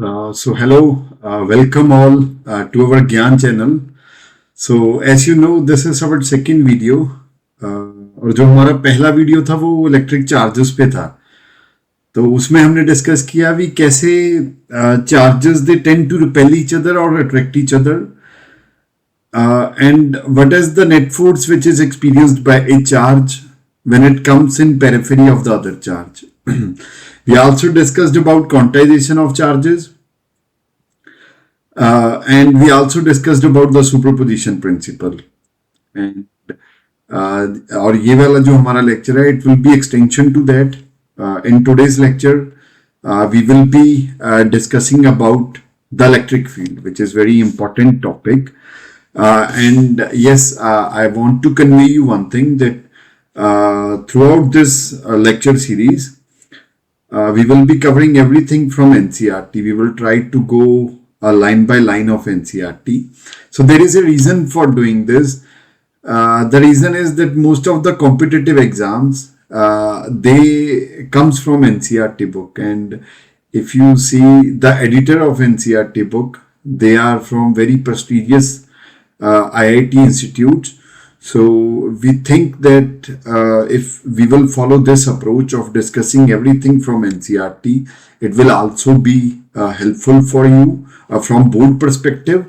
Hello, welcome all to our Gyan channel. So as you know, this is our second video. और जो हमारा पहला video था वो इलेक्ट्रिक चार्जेस पे था. तो उसमें हमने डिस्कस किया भी कैसे charges they tend to repel each other और attract each other. And what is the net force which is experienced by a charge when it comes in periphery of the other charge. We also discussed about quantization of charges, and we also discussed about the superposition principle. And और ये वाला जो हमारा lecture है, it will be extension to that. In today's lecture, we will be discussing about the electric field, which is very important topic. And yes, I want to convey you one thing, that throughout this lecture series, we will be covering everything from NCERT. We will try to go line by line of NCERT. So there is a reason for doing this. The reason is that most of the competitive exams, they comes from NCERT book, and if you see the editor of NCERT book, they are from very prestigious IIT institutes. So we think that if we will follow this approach of discussing everything from NCERT, it will also be helpful for you from board perspective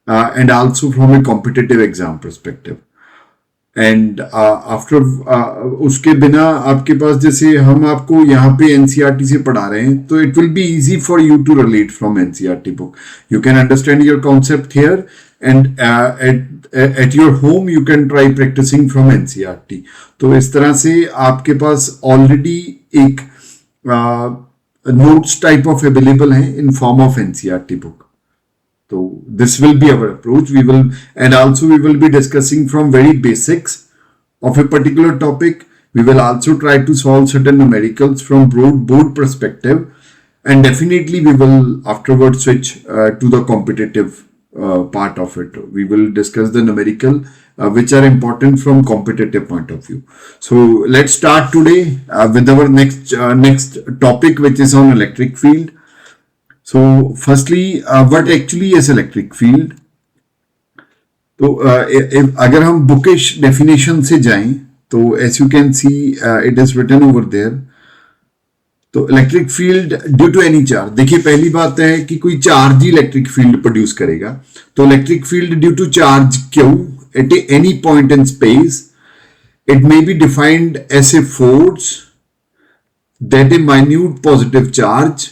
and also from a competitive exam perspective. And after उसके बिना आपके पास, जैसे हम आपको यहाँ पे NCERT से पढ़ा रहे हैं, तो it will be easy for you to relate from NCERT book. You can understand your concept here, and at your home you can try practicing from NCERT. तो इस तरह से आपके पास ऑलरेडी एक नोट्स टाइप ऑफ अवेलेबल है in form of NCERT book. So this will be our approach. We will be discussing from very basics of a particular topic. We will also try to solve certain numericals from board perspective, and definitely we will afterwards switch to the competitive part of it. We will discuss the numerical which are important from competitive point of view. So let's start today with our next topic, which is on electric field. So firstly, what actually is electric field? तो अगर हम bookish definition से जाएं, तो as you can see, it is written over there. तो electric field due to any charge. देखिए, पहली बात है कि कोई चार्ज ही इलेक्ट्रिक फील्ड प्रोड्यूस करेगा. तो electric field due to charge Q at any point in space, it may be defined as a force that a minute positive charge,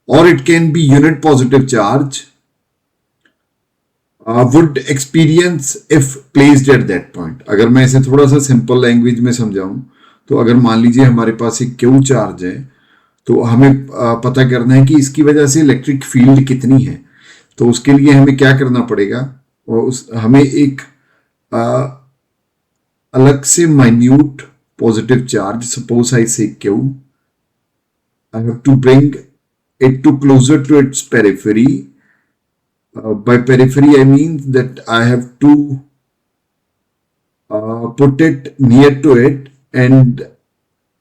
or it can be unit positive charge, would experience if placed at that point. अगर मैं इसे थोड़ा सा simple language में समझाऊं, तो अगर मान लीजिए हमारे पास एक क्यू चार्ज है, तो हमें पता करना है कि इसकी वजह से इलेक्ट्रिक फील्ड कितनी है. तो उसके लिए हमें क्या करना पड़ेगा, और हमें एक अलग से minute positive charge, suppose I say Q, I have to bring it to closer to its periphery. By periphery I mean that I have to put it near to it, and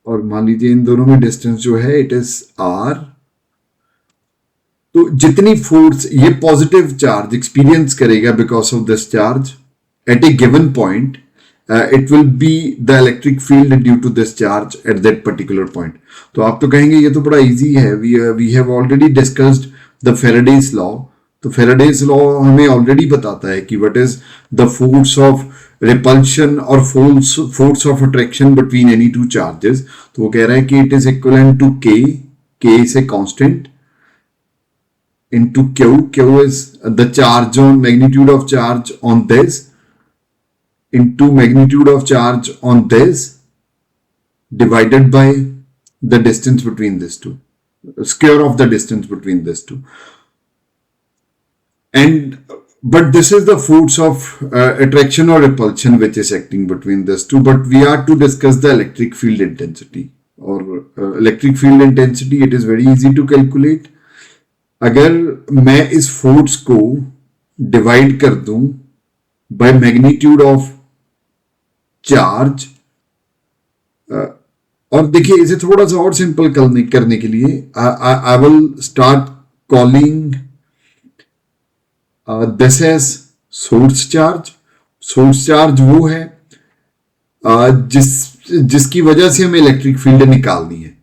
और मान लीजिए इन दोनों में distance जो है it is r. तो जितनी force ये पॉजिटिव चार्ज एक्सपीरियंस करेगा because of this charge at A given point, it will be the electric field due to this charge at that particular point. तो आप तो कहेंगे ये तो बड़ा इजी है, we have already discussed the Faraday's law. तो Faraday's law हमें ऑलरेडी बताता है कि what is the force of repulsion और force of attraction between any two charges. तो वो कह रहा है कि it is equivalent to K is a constant, into Q is the charge on magnitude of charge on this, into magnitude of charge on this, divided by the distance between these two, square of the distance between these two. And but this is the force of attraction or repulsion which is acting between these two. But we are to discuss the electric field intensity, or electric field intensity. It is very easy to calculate. अगर मैं इस force को divide कर दूं by magnitude of charge, और देखिए इसे थोड़ा सा और सिंपल करने के लिए I will start calling this as source charge. Source charge वो है जिसकी वजह से हमें इलेक्ट्रिक फील्ड निकालनी है.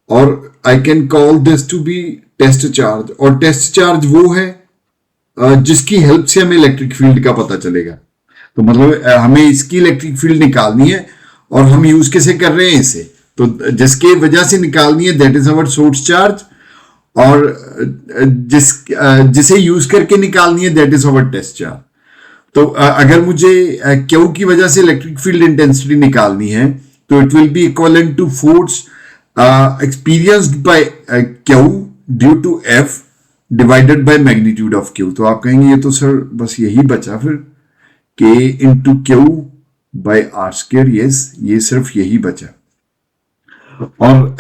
और I can call this to be test charge. और टेस्ट चार्ज वो है जिसकी हेल्प से हमें इलेक्ट्रिक फील्ड का पता चलेगा. तो मतलब हमें इसकी इलेक्ट्रिक फील्ड निकालनी है और हम यूज कैसे कर रहे हैं इसे. तो जिसके वजह से निकालनी है that is our source charge. और जिसे यूज करके निकालनी है that is our test charge. तो अगर मुझे क्यू की वजह से इलेक्ट्रिक फील्ड इंटेंसिटी निकालनी है तो it will be equivalent to force experienced by Q due to F divided by magnitude of Q. तो आप कहेंगे ये तो सर बस यही बचा फिर k into Q by R square. Yes, ये सिर्फ यही बचा. और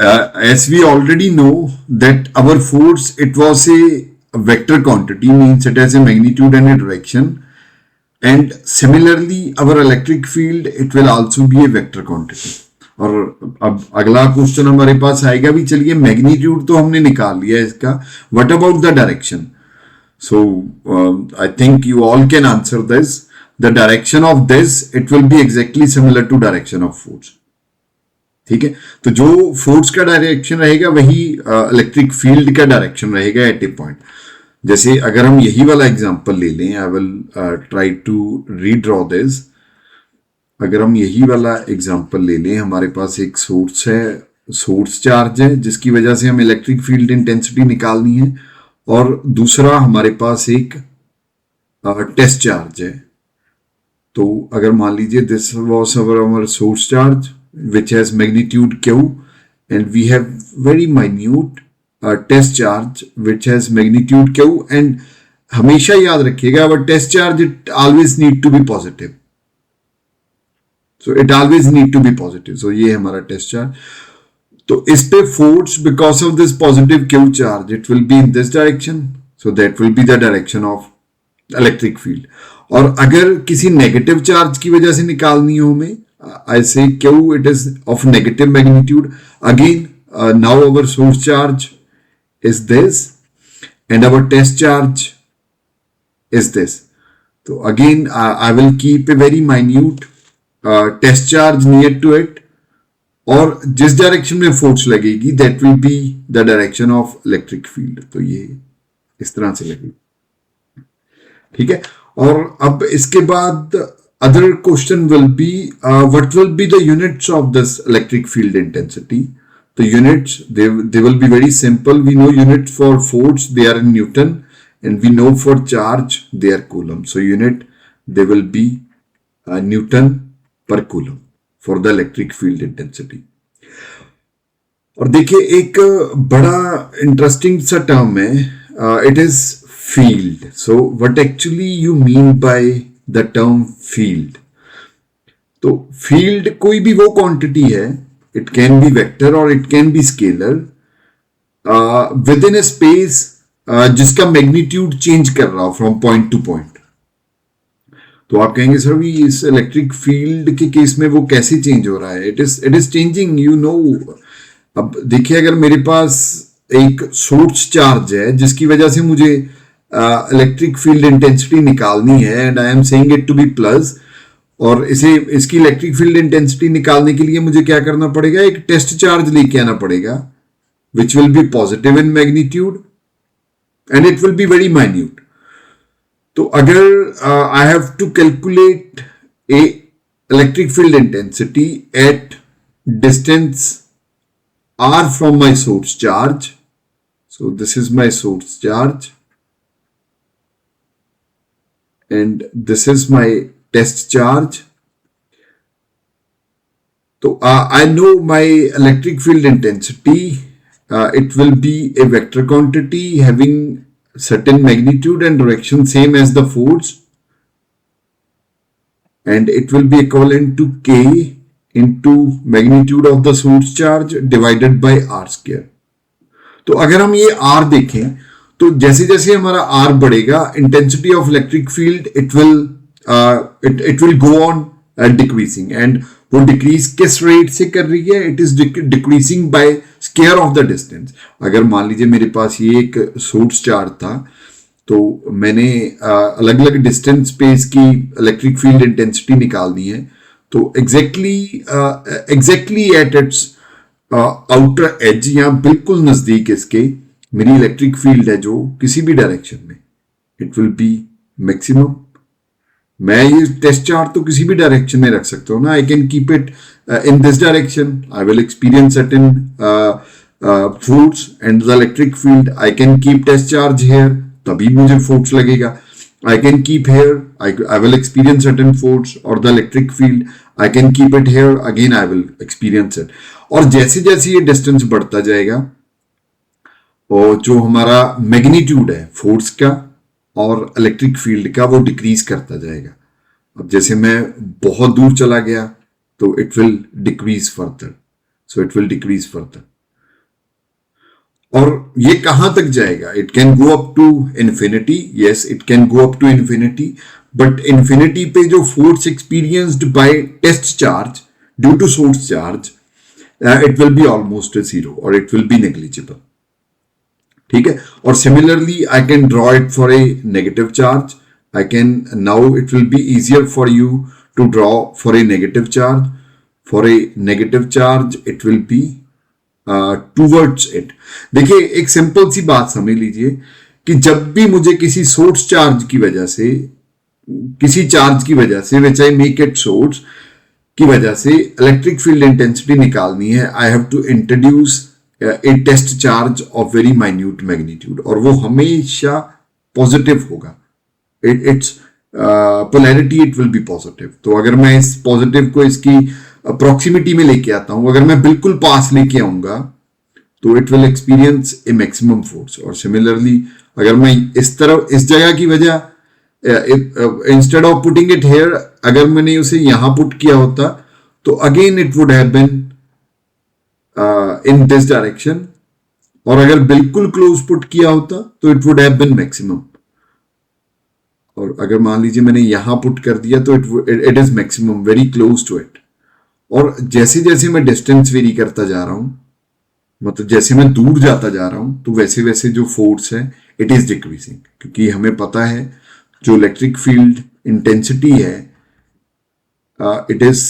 as we already know that our force it was a vector quantity, means it has a magnitude and a direction, and similarly our electric field it will also be a vector quantity. और अब अगला question हमारे पास आएगा भी. चलिए magnitude तो हमने निकाल लिया इसका, what about the direction. So I think you all can answer this. The direction of this it will be exactly similar to direction of force. ठीक है, तो जो फोर्स का डायरेक्शन रहेगा वही इलेक्ट्रिक फील्ड का डायरेक्शन रहेगा एट ए पॉइंट. जैसे अगर हम यही वाला एग्जांपल ले लें, I will try to redraw this. अगर हम यही वाला एग्जांपल ले लें, हमारे पास एक सोर्स है, सोर्स चार्ज है जिसकी वजह से हमें इलेक्ट्रिक फील्ड इंटेंसिटी निकालनी है, और दूसरा हमारे पास एक टेस्ट चार्ज है. तो अगर मान लीजिए this was our source charge which has magnitude q, and we have very minute test charge which has magnitude q. and हमेशा याद रखिएगा our test charge it always need to be positive, so it always need to be positive. so ये हमारा test charge. तो इस पे force because of this positive q charge it will be in this direction, so that will be the direction of electric field. और अगर किसी negative charge की वजह से निकालनी हो हमें, I say Q it is of negative magnitude. Again now our source charge is this and our test charge is this. So again I will keep a very minute test charge near to it, और जिस direction में force लगेगी that will be the direction of electric field. तो ये इस तरह से लगेगी. ठीक है, और अब इसके बाद other question will be what will be the units of this electric field intensity. The units they will be very simple. We know units for force they are in Newton, and we know for charge they are coulomb. So unit they will be Newton per coulomb for the electric field intensity. और देखिए एक बड़ा interesting सा term है, it is field. So what actually you mean by the term field? तो field कोई भी वो क्वांटिटी है, it can be vector or it can be scalar within a space जिसका मैग्नीट्यूड चेंज कर रहा हो फ्रॉम पॉइंट टू पॉइंट. तो आप कहेंगे सर भी इस इलेक्ट्रिक फील्ड के केस में वो कैसे चेंज हो रहा है? It is changing, you know. अब देखिए अगर मेरे पास एक सोर्स चार्ज है जिसकी वजह से मुझे इलेक्ट्रिक फील्ड इंटेंसिटी निकालनी है, and I am saying it to be plus, और इसकी इलेक्ट्रिक फील्ड इंटेंसिटी निकालने के लिए मुझे क्या करना पड़ेगा, एक टेस्ट चार्ज लेके आना पड़ेगा which will be positive in magnitude and it will be very minute. तो अगर I have to calculate a electric field intensity at distance r from my source charge, so this is my source charge and this is my test charge. So I know my electric field intensity, it will be a vector quantity having certain magnitude and direction same as the force, and it will be equivalent to k into magnitude of the source charge divided by r square. तो अगर हम ये r देखें तो जैसे जैसे हमारा r बढ़ेगा intensity of electric field it will go on decreasing, and वो डिक्रीज किस रेट से कर रही है? It is decreasing bye square of the distance. अगर मान लीजिए मेरे पास ये एक सोर्स चार्ज था, तो मैंने अलग अलग डिस्टेंस पे इसकी इलेक्ट्रिक फील्ड इंटेंसिटी निकालनी है, तो exactly at its outer as या बिल्कुल नजदीक इसके मेरी इलेक्ट्रिक फील्ड है जो किसी भी डायरेक्शन में, इट विल बी मैक्सिमम। मैं ये टेस्ट चार्ज तो किसी भी डायरेक्शन में रख सकता हूँ ना, I can keep it in this direction, I will experience certain force and the electric field, I can keep test charge here, तभी मुझे फोर्स लगेगा। I can keep here, I will experience certain force or the electric field. I can keep it here, again I will experience it. और जैसे जैसे ये distance बढ़ता जाएगा, और जो हमारा मैग्नीट्यूड है फोर्स का और इलेक्ट्रिक फील्ड का, वो डिक्रीज करता जाएगा। अब जैसे मैं बहुत दूर चला गया तो it will decrease further, so it will decrease further. और ये कहां तक जाएगा? It can go up to infinity, yes it can go up to infinity, but infinity पे जो force experienced by test charge due to source charge, it will be almost zero और it will be negligible. ठीक है, और similarly I can draw it for a negative charge, I can now it will be easier for you to draw for a negative charge, for a negative charge it will be towards it. देखिए एक simple सी बात समझ लीजिए कि जब भी मुझे किसी सोर्स चार्ज की वजह से, किसी चार्ज की वजह से which I make it source की वजह से इलेक्ट्रिक फील्ड इंटेंसिटी निकालनी है, I have to introduce a test charge of very minute magnitude, और वो हमेशा पॉजिटिव होगा। Its polarity it will be positive. तो अगर मैं इस पॉजिटिव को इसकी प्रॉक्सिमिटी में लेके आता हूं, अगर मैं बिल्कुल पास लेके आऊंगा तो it will experience a maximum force. और सिमिलरली अगर मैं इस तरफ, इस जगह की वजह instead of putting it here, अगर मैंने उसे यहां पुट किया होता तो again it would have been in this direction, और अगर बिल्कुल क्लोज पुट किया होता तो it would have been maximum. और अगर मान लीजिए मैंने यहां पुट कर दिया तो it is maximum, very close to it. और जैसे जैसे मैं डिस्टेंस वेरी करता जा रहा हूं, मतलब जैसे मैं दूर जाता जा रहा हूं, तो वैसे वैसे जो फोर्स है इट इज डिक्रीजिंग, क्योंकि हमें पता है जो इलेक्ट्रिक फील्ड इंटेंसिटी है it is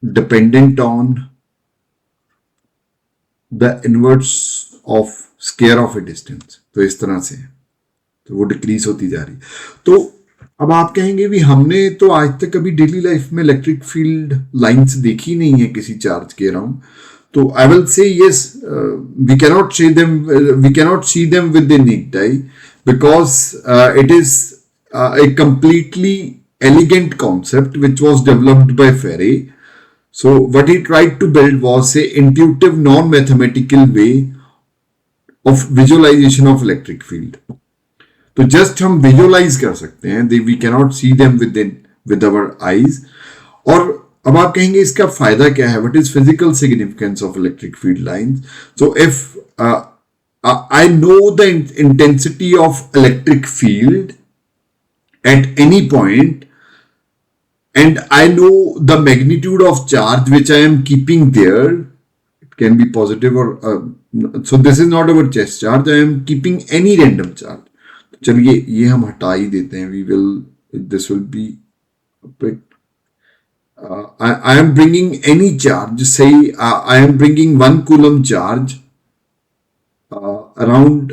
dependent on the inverse of square of A distance. तो इस तरह से तो वो डिक्रीज होती जा रही। तो अब आप कहेंगे भी हमने तो आज तक कभी डेली लाइफ में इलेक्ट्रिक फील्ड लाइंस देखी नहीं है किसी चार्ज के अराउंड। तो I will say yes, we cannot see them with the naked eye, because it is a completely elegant concept which was developed by Faraday. So what he tried to build was a intuitive non-mathematical way of visualization of electric field. तो just हम visualize कर सकते हैं, we cannot see them with our eyes. और अब आप कहेंगे इसका फायदा क्या है? What is physical significance of electric field lines? So if I know the intensity of electric field at any point and I know the magnitude of charge which I am keeping there, it can be positive or so this is not our chest charge, I am keeping any random charge. तो चलिए ये हम हटा ही देते हैं, this will be a bit I am bringing any charge, say I am bringing 1 coulomb charge around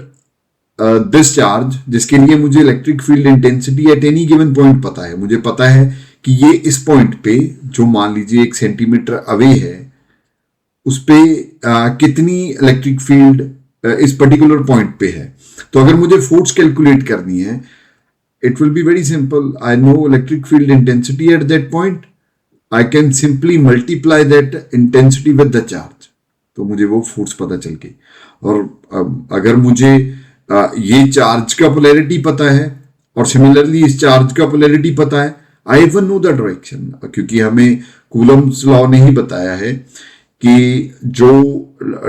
this charge, जिसके लिए मुझे electric field intensity at any given point पता है। मुझे पता है कि ये इस पॉइंट पे, जो मान लीजिए 1 सेंटीमीटर अवे है, उस पे कितनी इलेक्ट्रिक फील्ड इस पर्टिकुलर पॉइंट पे है। तो अगर मुझे फोर्स कैलकुलेट करनी है, it will be very simple. I know electric field intensity at that point, I can simply multiply that intensity with the charge, तो मुझे वो फोर्स पता चल गई। और अगर मुझे ये चार्ज का पोलैरिटी पता है और सिमिलरली इस चार्ज का पोलैरिटी पता है, I even know the direction, क्योंकि हमें कूलम्स लॉ ने ही बताया है कि जो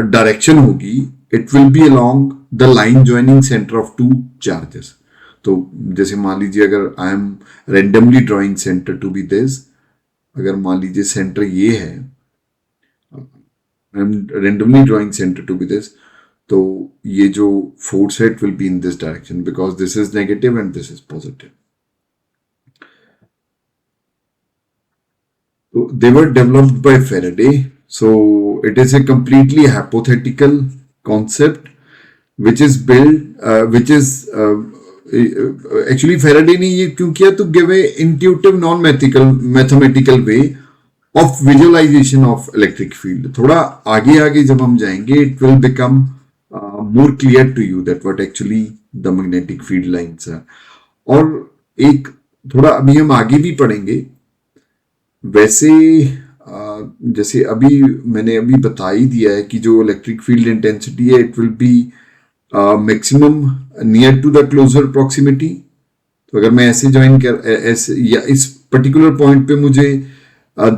डायरेक्शन होगी it will be along the line joining centre of 2 charges. तो जैसे मान लीजिए अगर आई M randomly drawing centre to be this, अगर मान लीजिए सेंटर ये है, I M randomly drawing centre to be this, तो ये जो फोर्स है it will be in this direction because this is negative and this is positive. So they were developed by Faraday. So it is a completely hypothetical concept which is built, which is actually Faraday ने ये क्यों किया, to give a intuitive non-mathematical way of visualization of electric field. थोड़ा आगे आगे जब हम जाएंगे it will become more clear to you that what actually the magnetic field lines are. और एक थोड़ा अभी हम आगे भी पढ़ेंगे. वैसे जैसे अभी मैंने अभी बता ही दिया है कि जो इलेक्ट्रिक फील्ड इंटेंसिटी है it will be maximum near to the closer proximity. तो अगर मैं ऐसे ज्वाइन कर ऐसे या इस पर्टिकुलर पॉइंट पे मुझे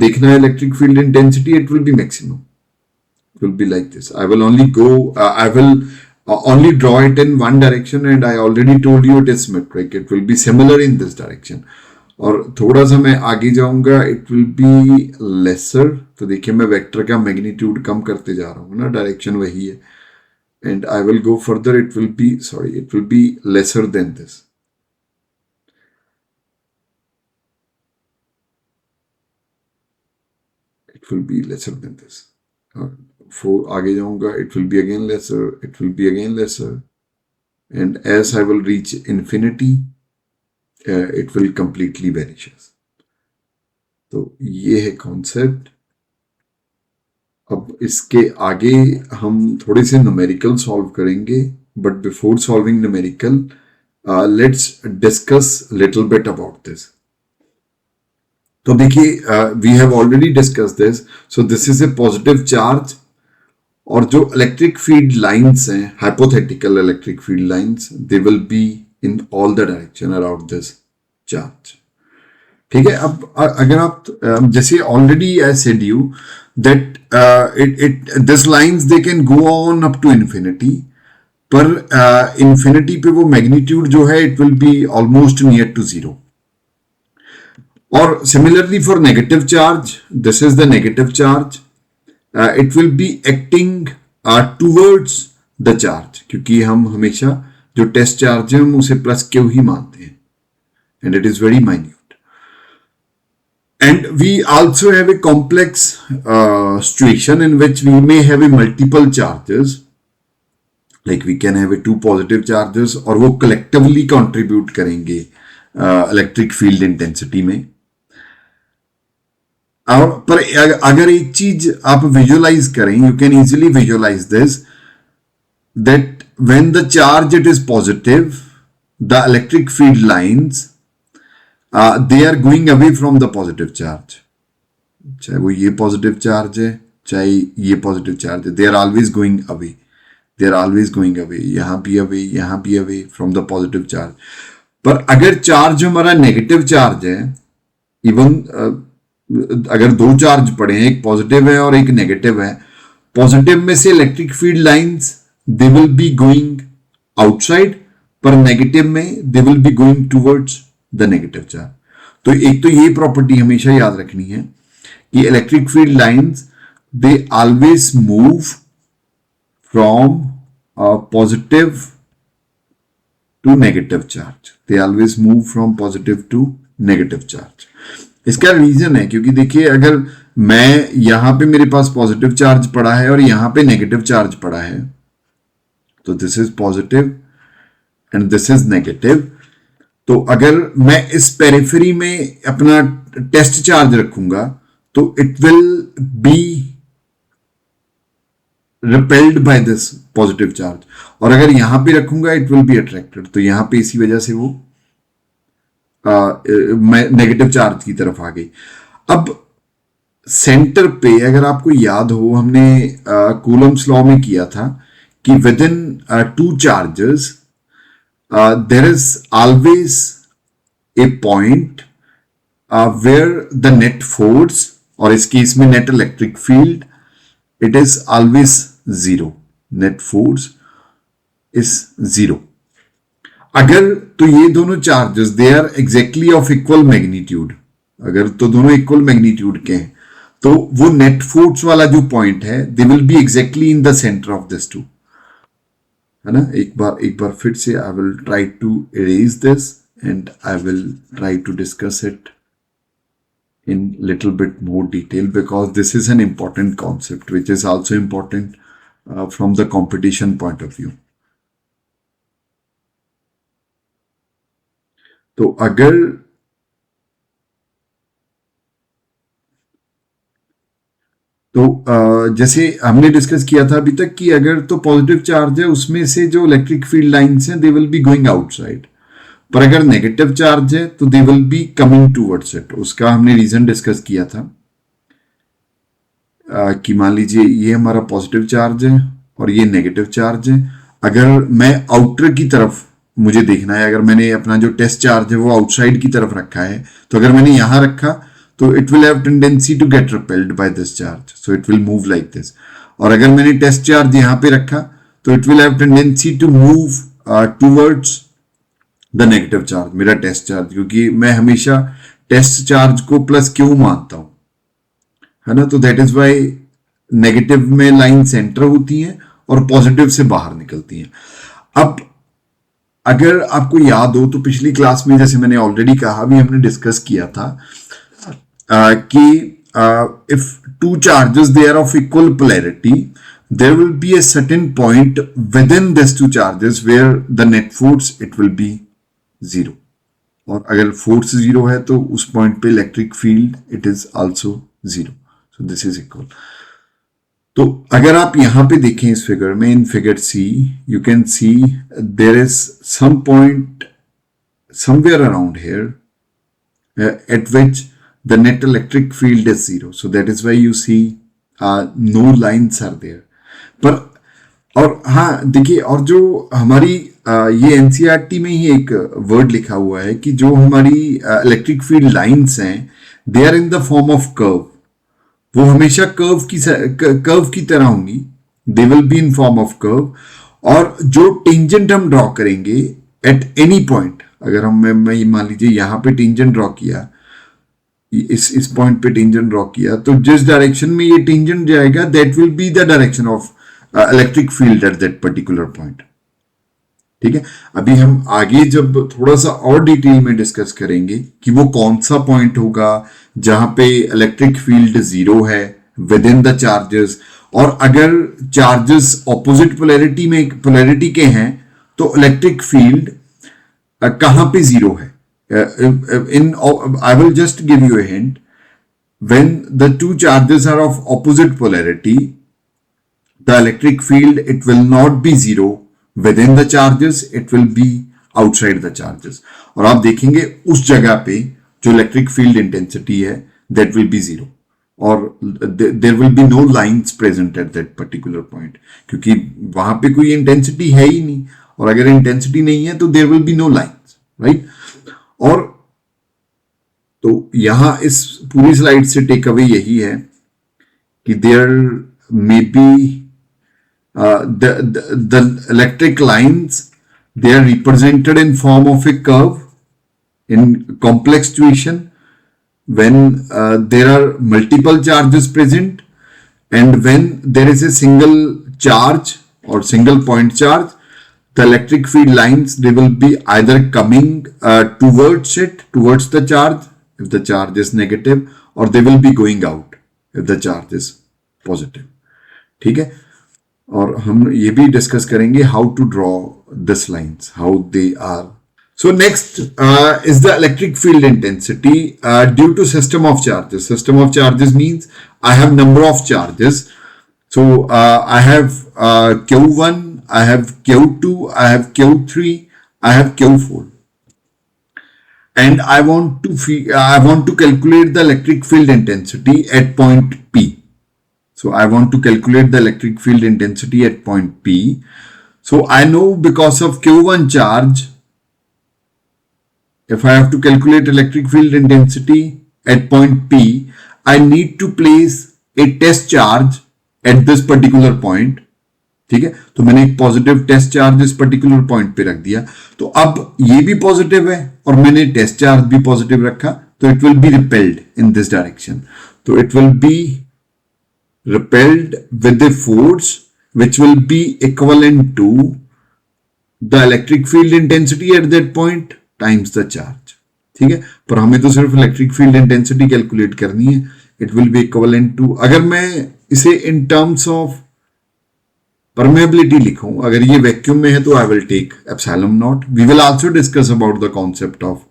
देखना है electric field intensity, it will be maximum, it will be like this. I will only go I will only draw it in one direction and I already told you it is symmetric, it will be similar in this direction. और थोड़ा सा मैं आगे जाऊंगा it will be laser. तो देखिए मैं vector का मैग्नीट्यूड कम करते जा रहा हूँ ना, डायरेक्शन वही है. And I will go further, it will be lesser than this. It will be lesser than this. आगे जाऊंगा it will be again lesser, it will be again lesser, and as I will reach infinity it will completely vanishes. तो ये है concept. अब इसके आगे हम थोड़े से न्यूमेरिकल सॉल्व करेंगे, but before solving numerical let's discuss little bit about this. तो देखिए we have already discuss this. So this is a positive charge और जो इलेक्ट्रिक फील्ड लाइंस हैं, hypothetical electric field lines, they will be in all the direction around this charge. ठीक है. अब अगर आप जैसे already I said you that this lines they can go on up to infinity, पर infinity पे वो magnitude जो है it will be almost near to zero. और similarly for negative charge, this is the negative charge, it will be acting towards the charge, क्योंकि हम हमेशा जो टेस्ट चार्ज है हम उसे प्लस क्यू ही मानते हैं and it is very minute. And we also have a complex situation in which we may have a multiple charges, like we can have a two positive charges और वो collectively contribute करेंगे electric field intensity में. पर अगर एक चीज आप visualize करें, you can easily visualize this that when the charge it is positive, the electric field lines they are going away from the positive charge. चाहे वो ये पॉजिटिव चार्ज है चाहे ये पॉजिटिव चार्ज है, they are always going away, they are always going away, यहाँ भी away from the positive charge. पर अगर चार्ज हमारा नेगेटिव चार्ज है, इवन अगर दो चार्ज पड़े हैं, एक पॉजिटिव है और एक नेगेटिव है, पॉजिटिव में से electric field lines they will be going outside, पर नेगेटिव में they will be going towards the negative charge. तो एक तो ये प्रॉपर्टी हमेशा याद रखनी है कि electric field lines they always move from positive to negative charge. They always move from positive to negative charge. इसका रीजन है क्योंकि देखिए अगर मैं यहां पे मेरे पास पॉजिटिव चार्ज पड़ा है और यहां पे नेगेटिव चार्ज पड़ा है, तो this is positive and this is negative. तो अगर मैं इस पेरिफेरी में अपना टेस्ट चार्ज रखूंगा तो it will be repelled by this positive charge, और अगर यहां पे रखूंगा इट विल बी अट्रैक्टेड. तो यहां पे इसी वजह से वो नेगेटिव चार्ज की तरफ आ गई. अब सेंटर पे अगर आपको याद हो, हमने कूलम्स लॉ में किया था कि within two charges there is always a point where the net force, और इस केस में net electric field, it is always zero. Net force is zero. अगर तो ये दोनों charges they are exactly of equal magnitude, अगर तो दोनों इक्वल मैग्नीट्यूड के हैं, तो वो नेट फोर्स वाला जो पॉइंट है they will be exactly in the centre of this two, है ना। एक बार फिर से I will try to erase this and I will try to discuss it in little bit more detail, because this is an important concept which is also important from the competition point of view. तो अगर जैसे हमने discuss किया था अभी तक कि अगर तो पॉजिटिव चार्ज है उसमें से जो इलेक्ट्रिक फील्ड लाइंस हैं दे विल बी गोइंग आउटसाइड, पर अगर नेगेटिव चार्ज है तो दे will be coming towards it. उसका हमने रीजन डिस्कस किया था कि मान लीजिए ये हमारा पॉजिटिव चार्ज है और ये नेगेटिव चार्ज है। अगर मैं आउटर की तरफ मुझे देखना है, अगर मैंने अपना जो टेस्ट चार्ज है वो आउटसाइड की तरफ रखा है, तो अगर मैंने यहां रखा तो it will have tendency to get repelled by this charge, so it will move like this. और अगर मैंने टेस्ट चार्ज यहां पे रखा तो it will have tendency to move towards the negative charge, मेरा टेस्ट चार्ज, क्योंकि मैं हमेशा टेस्ट चार्ज को प्लस क्यू मानता हूं, है ना। तो दैट इज वाई नेगेटिव में लाइन सेंटर होती है और पॉजिटिव से बाहर निकलती है। अब अगर आपको याद हो तो पिछली क्लास में जैसे मैंने ऑलरेडी कहा, भी हमने डिस्कस किया था कि if two charges they are of equal polarity there will be a certain point within these two charges where the net force it will be zero, और अगर फोर्स जीरो है तो उस पॉइंट पे electric field it is also zero, so this is equal. तो अगर आप यहां पे देखें इस फिगर में, in figure C you can see there is some point somewhere around here at which the net electric field is zero, so that is why you see no lines are there। पर और हाँ देखिए, और जो हमारी ये NCERT में ही एक वर्ड लिखा हुआ है कि जो हमारी इलेक्ट्रिक फील्ड लाइंस हैं they are in the form of curve, वो हमेशा कर्व की तरह होंगी, they will be in form of curve. और जो टेंजेंट हम ड्रॉ करेंगे एट एनी पॉइंट, अगर मैं मान लीजिए यहां पे टेंजेंट ड्रॉ किया, इस पॉइंट पे टेंजेंट ड्रॉ किया, तो जिस डायरेक्शन में ये टेंजेंट जाएगा that will be the direction of electric field eight that particular point. ठीक है, अभी हम आगे जब थोड़ा सा और डिटेल में डिस्कस करेंगे कि वो कौन सा पॉइंट होगा जहां पे इलेक्ट्रिक फील्ड जीरो है विद इन द चार्जेस, और अगर चार्जेस ऑपोजिट पोलैरिटी के हैं तो इलेक्ट्रिक फील्ड कहां पे जीरो है। in I will just give you a hint, when the two charges are of opposite polarity the electric field it will not be zero within the charges, it will be outside the charges। और आप देखेंगे उस जगह पे जो electric field intensity है that will be zero, और there will be no lines present at that particular point, क्योंकि वहां पे कोई इंटेंसिटी है ही नहीं, और अगर इंटेंसिटी नहीं है तो there will be no lines, right। और तो यहां इस पूरी स्लाइड से टेक अवे यही है कि there may be the electric lines they are represented in form of a curve in complex situation when there are multiple charges present, and when there is a single charge or single point charge, the electric field lines they will be either coming towards the charge if the charge is negative, or they will be going out if the charge is positive। ठीक है, और हम ये भी discuss करेंगे how to draw this lines, how they are। So next is the electric field intensity due to system of charges। System of charges means I have number of charges, so I have Q1, I have Q2, I have Q3, I have Q4, and I want to calculate the electric field intensity at point P। So I want to calculate the electric field intensity at point P। So I know because of Q1 charge, if I have to calculate electric field intensity at point P, I need to place a test charge at this particular point। ठीक है, तो मैंने एक positive test charge इस particular point पे रख दिया, तो अब ये भी पॉजिटिव है और मैंने टेस्ट चार्ज भी पॉजिटिव रखा, तो it will be repelled in this direction. So it will be repelled with a force which will be equivalent to the electric field intensity at that point times the charge. ठीक है, पर हमें तो सिर्फ electric field intensity calculate करनी है. It will be equivalent to, अगर मैं इसे इन टर्म्स ऑफ परमेबिलिटी लिखूं, अगर ये वैक्यूम में है तो I will take epsilon nought. We will also discuss about the concept of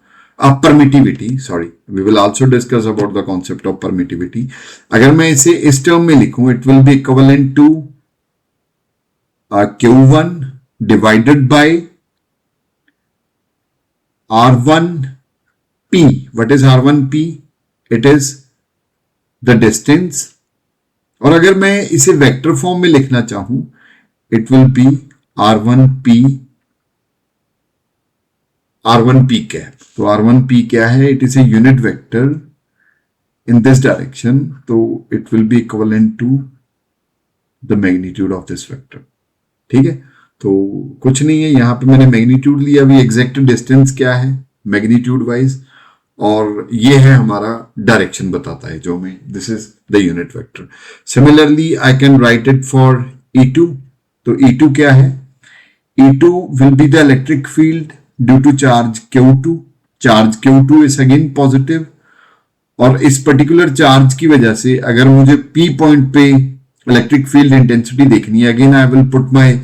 permittivity. Sorry, we will also discuss about the concept of permittivity. अगर मैं इसे इस टर्म में लिखूं, it will be equivalent to Q1 divided by R1P. What is R1P? It is the distance. और अगर मैं इसे वेक्टर फॉर्म में लिखना चाहूं, it will be R1P cap. तो R1P क्या है? It is a unit vector in this direction. तो it will be equivalent to the magnitude of this vector. ठीक है, तो कुछ नहीं है, यहां पे मैंने मैग्नीट्यूड लिया. अभी एग्जैक्ट डिस्टेंस क्या है मैग्नीट्यूड वाइज, और ये है हमारा डायरेक्शन बताता है जो हमें. This is the unit vector. Similarly I can write it for E2. तो E2 क्या है? E2 will be the electric field due to charge Q2. Charge Q2 is again positive, और इस पर्टिकुलर चार्ज की वजह से अगर मुझे P पॉइंट पे इलेक्ट्रिक फील्ड इंटेंसिटी देखनी है, again I will put my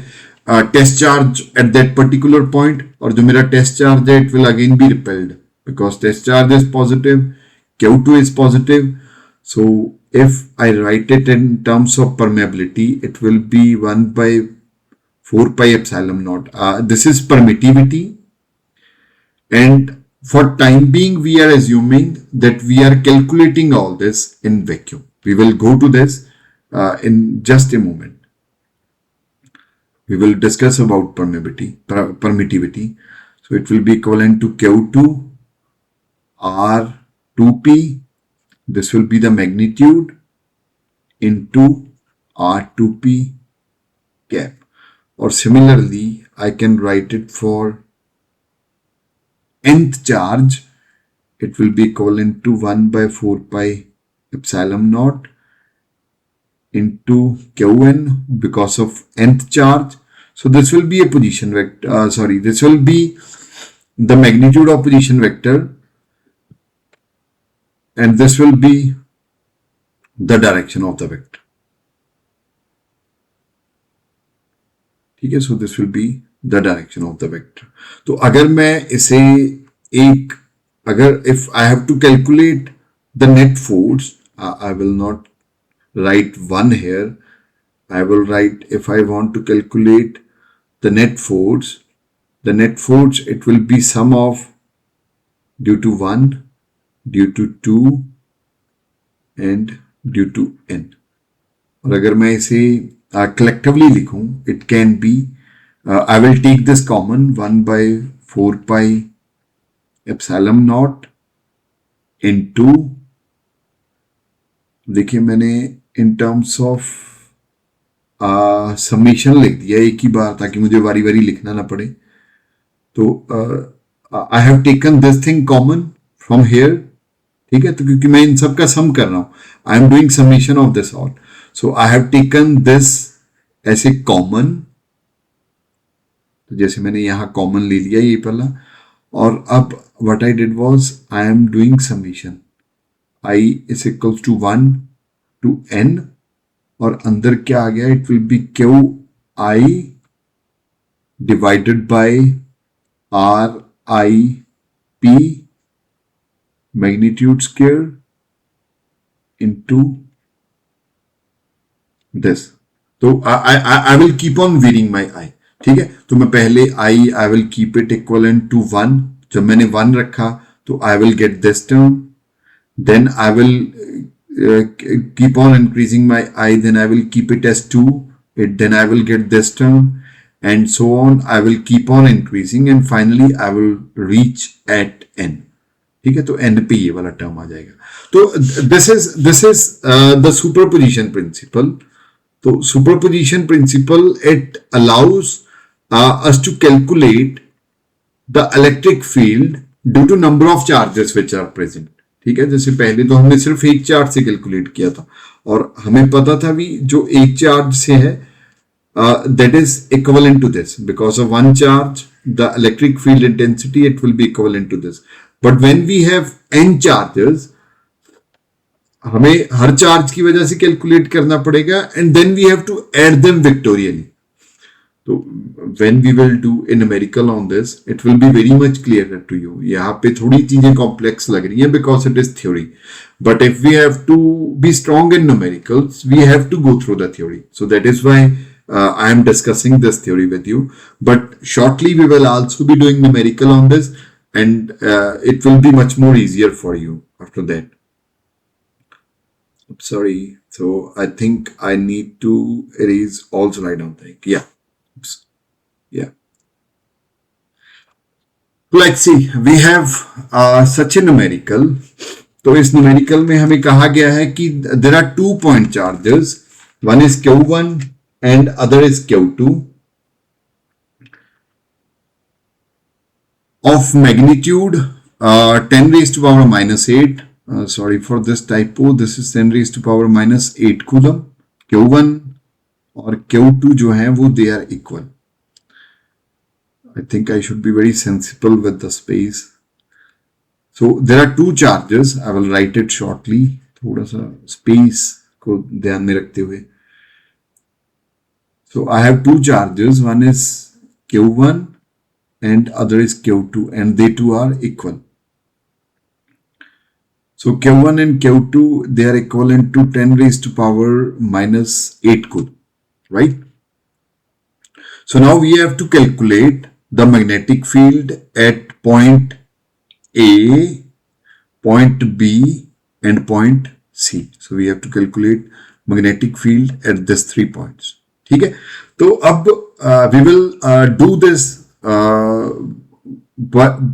test charge at that particular point, और जो मेरा टेस्ट चार्ज है it will again be repelled because test charge is positive, Q2 is positive. So if I write it in terms of permeability, it will be 1 by 4 pi epsilon naught. This is permittivity, and for time being we are assuming that we are calculating all this in vacuum. We will go to this in just a moment. We will discuss about permittivity. So it will be equivalent to Q2 R2P. This will be the magnitude into R2P cap. Or similarly, I can write it for nth charge. It will be equivalent to 1 by 4 pi epsilon naught into Qn because of nth charge. So this will be a position vector. This will be the magnitude of position vector, and this will be the direction of the vector. ठीक है, so this will be the direction of the vector. तो अगर मैं इसे if I have to calculate the net force, I will not write 1 here. I will write, if I want to calculate the net force, it will be sum of due to 1, due to 2 and due to n. और अगर मैं इसे collectively लिखूं, it can be I will take this common 1 by 4 pi epsilon naught into, देखिए मैंने in terms of summation लिख दिया एक ही बार ताकि मुझे बारी बारी लिखना ना पड़े. तो I have taken this thing common from here. ठीक है, तो क्योंकि मैं इन सब का सम कर रहा हूं, I am doing summation of this all, so I have taken this as a common. तो जैसे मैंने यहां कॉमन ले लिया ये पहला, और अब what I did was I am doing summation. I is equals to 1 to n, और अंदर क्या आ गया? It will be Qi divided by RIP magnitude square into this. तो I will keep on varying my I. ठीक है, तो मैं पहले I will keep it equivalent to 1. जब मैंने 1 रखा तो I will get this term, then I will keep on increasing my I, then I will keep it as 2, then I will get this term, and so on. I will keep on increasing and finally I will reach at n. ठीक है, तो n पे ये वाला term आ जाएगा. तो this is the superposition principle. तो superposition principle it allows us to calculate the electric field due to number of charges which are present. ठीक है, जैसे पहले तो हमने सिर्फ एक चार्ज से कैलकुलेट किया था और हमें पता था भी जो एक चार्ज से है that is equivalent to this because of one charge the electric field intensity it will be equivalent to this, but when we have n charges हमें हर चार्ज की वजह से कैलकुलेट करना पड़ेगा and then we have to add them vectorially. तो when we will do a numerical on this it will be very much clearer to you. यहाँ पे थोड़ी चीजें कॉम्प्लेक्स लग रही हैं because it is theory, but if we have to be strong in numericals we have to go through the theory, so that is why I am discussing this theory with you, but shortly we will also be doing numerical on this and it will be much more easier for you after that. Sorry, so I think I need to erase all slide on thing. Yeah. Oops. Yeah. Let's see, we have such a numerical. तो इस numerical में हमें कहा गया है कि there are 2 point charges, one is Q1 and other is Q2 of magnitude 10 raised to power minus 8. Sorry for this typo, this is 10 raised to power minus 8 coulomb. Q1 और Q2 जो है वो they are equal. I think I should be very sensible with the space. So there are 2 charges. I will write it shortly. थोड़ा सा space को ध्यान में रखते हुए. So I have 2 charges. One is Q1 and other is Q2 and they two are equal. So Q1 and Q2 they are equivalent to 10 raised to power minus 8 coulomb, right? So now we have to calculate the magnetic field at point A, point B and point C. So we have to calculate magnetic field at these 3 points. ठीक है, तो अब we will do this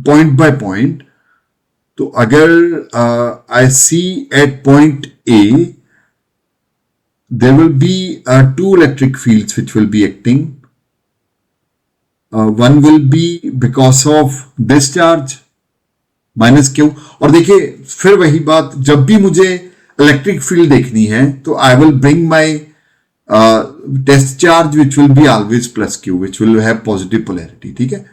point by point. तो अगर I see at point A there will be 2 electric fields which will be acting. One will be because of this charge minus Q. और देखिए फिर वही बात, जब भी मुझे इलेक्ट्रिक फील्ड देखनी है तो I will bring my test charge which will be always plus Q which will have positive polarity. ठीक है,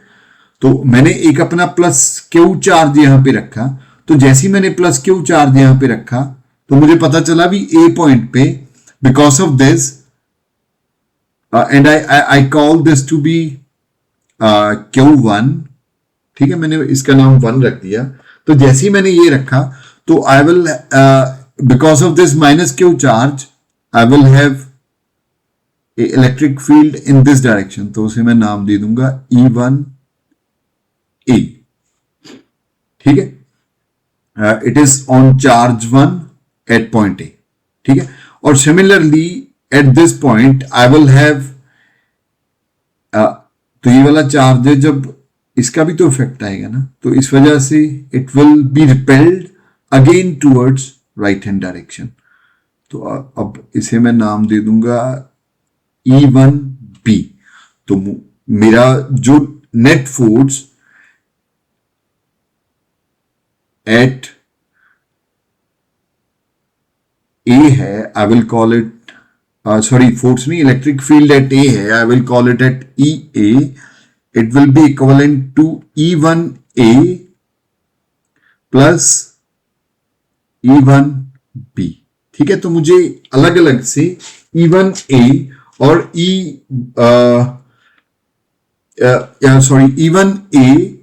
तो मैंने एक अपना प्लस क्यू चार्ज यहां पे रखा, तो जैसे ही मैंने प्लस क्यू चार्ज यहां पे रखा तो मुझे पता चला भी ए पॉइंट पे because of this and I call this to be Q1. ठीक है, मैंने इसका नाम 1 रख दिया. तो जैसे ही मैंने ये रखा तो I will because of this minus Q charge I will have electric field in this direction, तो उसे मैं नाम दे दूंगा E1A. ठीक है, it is on charge 1 at point A. ठीक है, और similarly at this point I will have तो ये वाला चार्ज है, जब इसका भी तो इफेक्ट आएगा ना, तो इस वजह से it will be repelled again towards right hand direction. तो अब इसे मैं नाम दे दूंगा E1B. तो मेरा जो नेट फोर्स एट ए है I will call it sorry force नहीं, इलेक्ट्रिक फील्ड एट ए है, I will call it at EA. It will be equivalent to E1A plus E1B. ठीक है, तो मुझे अलग अलग से E1A और E1A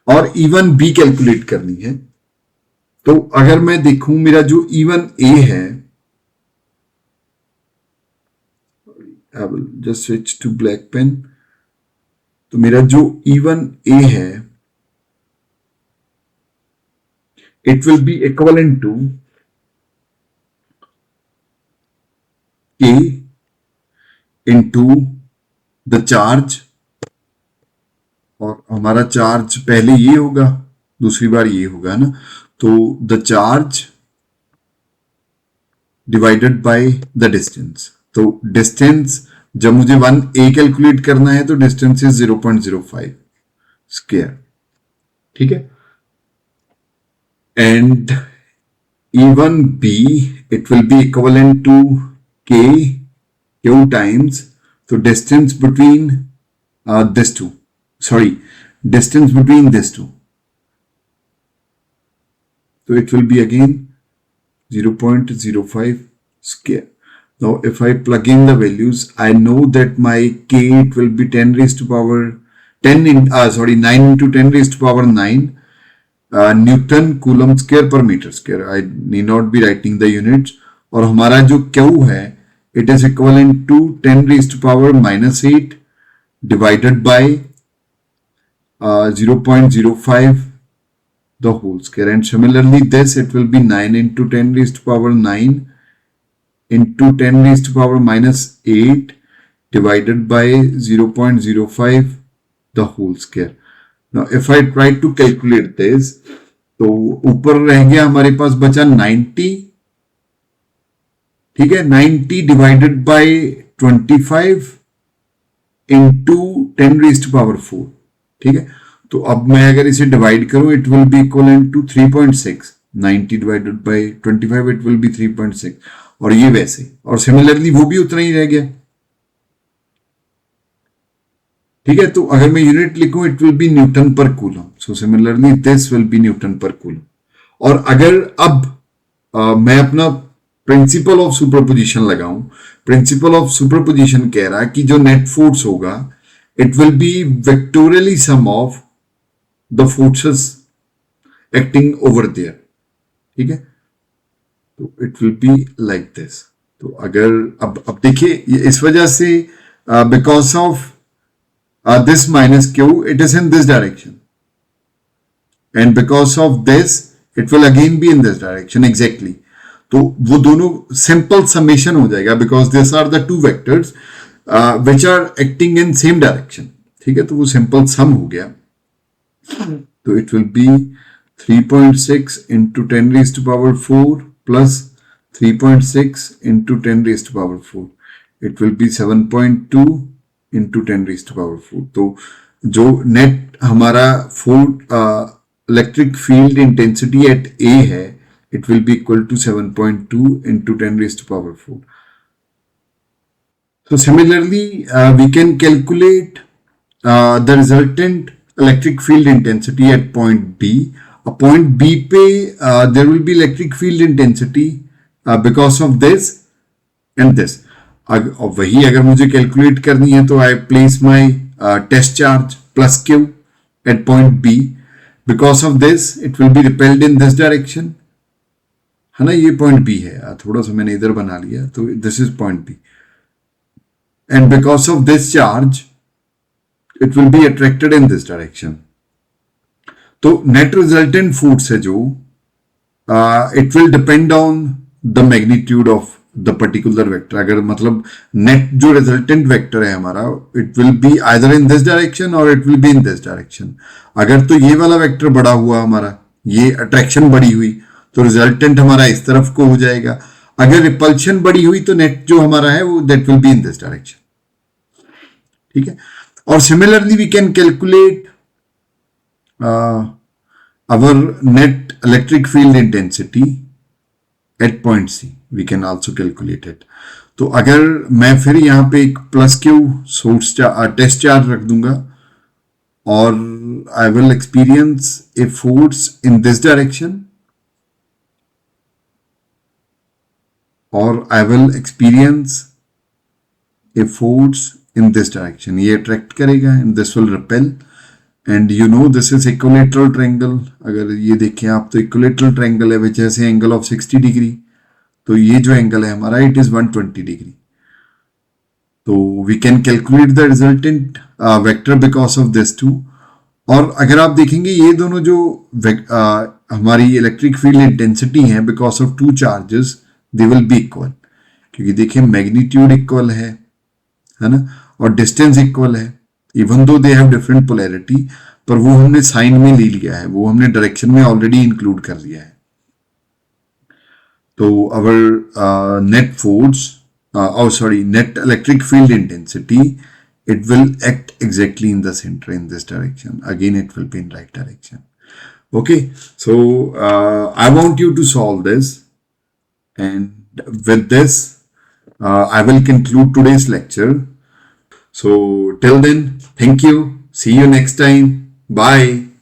और E1B कैलकुलेट करनी है. तो अगर मैं देखूं मेरा जो E1A है, I will just switch to black pen. तो मेरा जो E1A है it will be equivalent to A into the charge, और हमारा चार्ज पहले ये होगा दूसरी बार ये होगा ना, तो the charge divided by the distance. तो डिस्टेंस जब मुझे 1A कैलकुलेट करना है तो डिस्टेंस इज 0.05 स्क्वायर. ठीक है, and even B, it will be equivalent to Q times, so distance between this two, sorry, distance between these two. So it will be again 0.05 square. Now if I plug in the values, I know that my K, it will be 10 raised to power 10 in, 9 into 10 raised to power 9 newton coulomb square per metre square. I need not be writing the units. और हमारा जो Q है it is equivalent to 10 raise to power -8 divided by 0.05 the whole square. And similarly this, it will be 9 into 10 raised to power 9 into 10 raised to power -8 divided by 0.05 the whole square. Now if I try to calculate this, तो ऊपर रह गया हमारे पास बचा 90, ठीक है, 90 divided by 25 into 10 raise to power 4. ठीक है, तो अब मैं अगर इसे डिवाइड करूं, it will be equivalent to 3.6. 90 divided by 25, it will be 3.6. और ये वैसे, और सिमिलरली वो भी उतना ही रह गया. ठीक है, तो अगर मैं यूनिट लिखूं, it will be newton per coulomb. So similarly this will be newton per coulomb. और अगर अब मैं अपना प्रिंसिपल ऑफ सुपरपोजिशन लगाऊं, प्रिंसिपल ऑफ सुपरपोजिशन कह रहा है कि जो नेट फोर्स होगा it will be vectorially sum of the forces acting over there. ठीक है, तो it will be like this. तो अगर अब देखिए, इस वजह से because of this minus q, it is in this direction, and because of this it will again be in this direction exactly. तो वो दोनों simple summation हो जाएगा because these are the two vectors which are acting in same direction. ठीक है, तो वो simple sum हो गया. तो it will be 3.6 into 10 raised to power 4 plus 3.6 into 10 raised to power 4. It will be 7.2 into 10 raise to power 4. तो जो net हमारा electric field intensity at A है, it will be equal to 7.2 into 10 raise to power 4. So similarly, we can calculate the resultant electric field intensity at point B. Point B पे there will be electric field intensity because of this and this. वही अगर मुझे calculate करनी है तो I place my test charge plus Q at point B. Because of this it will be repelled in this direction, है ना. ये point B है, थोड़ा सा मैंने इधर बना लिया, तो this is point B. And because of this charge it will be attracted in this direction. तो नेट रिजल्टेंट फोर्स है जो it will depend on the magnitude of the particular vector. अगर मतलब नेट जो रिजल्टेंट वेक्टर है हमारा, it will be either in this direction और it will be in this direction. अगर तो ये वाला वेक्टर बड़ा हुआ हमारा, ये अट्रैक्शन बड़ी हुई, तो रिजल्टेंट हमारा इस तरफ को हो जाएगा. अगर रिपल्शन बड़ी हुई तो नेट जो हमारा है वो that will be in this direction. ठीक है, और similarly we can calculate our net electric field intensity at point C. We can also calculate it. तो अगर मैं फिर यहां पे एक plus Q source test charge रख दूंगा, और I will experience a force in this direction, और I will experience a force in this direction. ये अट्रैक्ट करेगा and this will repel. And you know this is equilateral triangle. अगर ये देखें आप, तो इक्विलेटरल ट्रायंगल है which has angle of 60 degree. तो ये जो एंगल है हमारा, इट इज 120 डिग्री. तो we can calculate the resultant vector because of this two. और अगर आप देखेंगे ये दोनों जो हमारी इलेक्ट्रिक फील्ड इंटेंसिटी है because of two charges, they will be equal. क्योंकि देखिए मैग्नीट्यूड इक्वल है ना, और डिस्टेंस इक्वल है. Even though they have different polarity, पर वो हमने साइन में ले लिया है, वो हमने डायरेक्शन में ऑलरेडी इंक्लूड कर लिया है. तो our net force, net electric field intensity, it will act exactly in the center in this direction. Again, it will be in right direction. Okay, so I want you to solve this, and with this, I will conclude today's lecture. So till then, thank you. See you next time. Bye.